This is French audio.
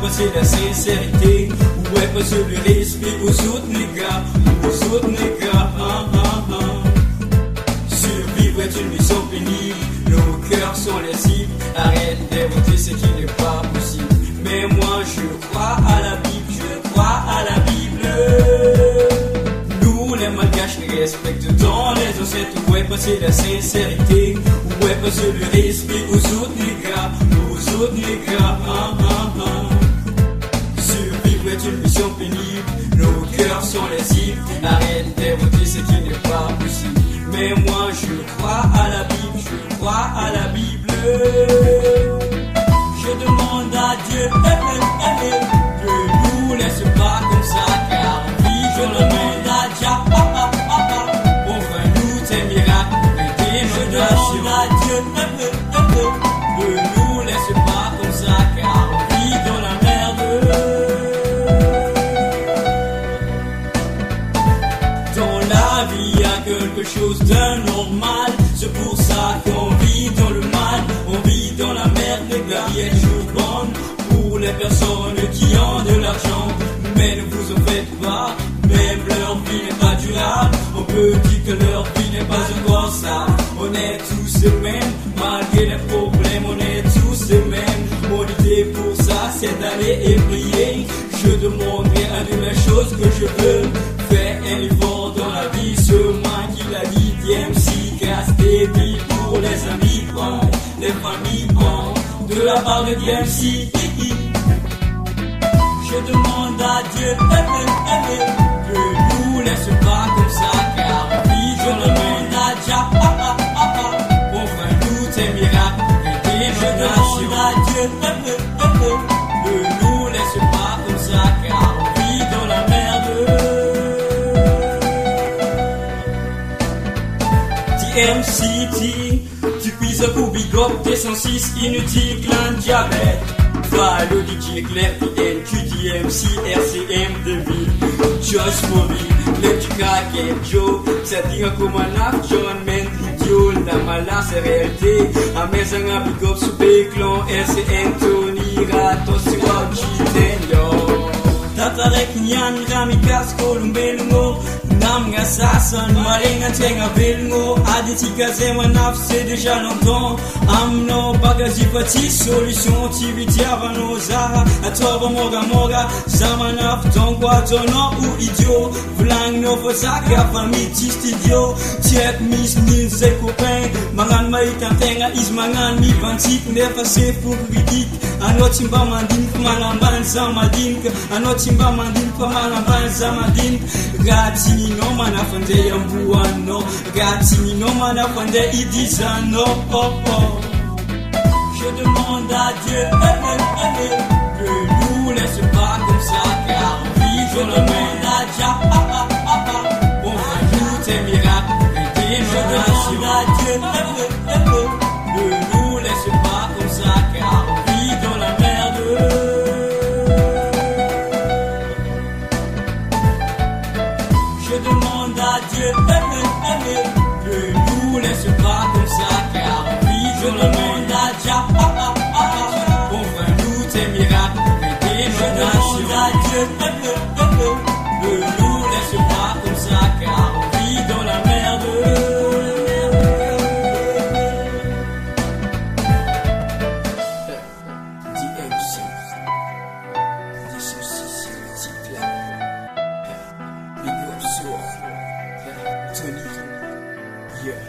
passer la sincérité? Où est passé le respect aux autres nègres? Aux autres nègres, Survivre est une mission pénible, nos cœurs sont les cibles. Arrête d'inventer ce qui n'est pas possible. Mais moi je crois à la Bible, je crois à la Bible. Nous les malgaches les respectons les ancêtres. Où est passé la sincérité? Où est passé le respect aux autres nègres? Aux autres nègres, Survivre est une mission pénible, nos cœurs sont les cibles. Arrête d'inventer ce qui n'est pas possible. Mais moi je crois à la Bible, je crois à la Bible. Je demande à Dieu ne nous laisse pas comme ça, car oui, je demande à Dieu, on va nous tes miracles, je demande à Dieu ne nous laisse pas comme ça, car on vit dans la merde. Dans la vie il y a quelque chose d'anormal, c'est pour ça qu'on vit dans le mal, on vit dans la merde. La vie est toujours bonne pour les personnes qui ont de l'argent, mais ne vous en faites pas, même leur vie n'est pas durable. On peut dire que leur vie n'est pas encore ça. On est tous les mêmes, malgré les problèmes, on est tous les mêmes. Mon idée pour ça, c'est d'aller et prier. Je demanderai à Dieu les choses que je veux. Fais un effort dans la vie, ce moi qui l'a dit, DMC, casse des vies pour les amis, les familles, de la part de DMC. Je demande à Dieu ne nous laisse pas comme ça, car oui, je demande à Dieu, on va nous tes miracles, je demande à Dieu ne nous laisse pas comme ça, car on vit dans la merde. DMCT, tu puisses pour big up tes 106 inutiles gland diabète. Follow DJ Claire, NQDMC, RCM Deville, Josh Mobile, le du craquet Joe, ça dit comme un af, John Man, l'idiot, la malade, c'est réalité. À mes amis, big up, super clan, RCM, Tony, Ratos, Chitenyo. Tatarek, Nyan, Ramikas, Columbelungo. Nam nga sasan, malingan tenga belngo. Aditi kazema naf, c'est déjà longtemps. Amno bagaji pati, solution, tiviti avano zara. Atoba moga moga, zama naf, tongwa tono ou idiot. Vlang no fosaka, famille studio. Check mis mille ses copains. Mangan maitan tenga is mangan mi vantik. Nefa se pour critique. Anotimba mandin, malamban zamadin. Anotimba mandin, malamban zamadin. Gati no mana fande yambuano, gati no mana fande idizano. Je demande à Dieu ne nous laisse pas comme ça, car oui, je demande à Dieu, on va nous tes miracles, je demande à Dieu ne nous laisse pas comme ça, car on vit dans la merde. Je demande à Dieu ne nous laisse pas comme ça, car oui, je demande à Dieu, on va nous tes miracles, je demande à Dieu ne nous laisse pas comme ça, car on vit dans la merde. DMC, licencié, type là. Big up sur Tony, yeah.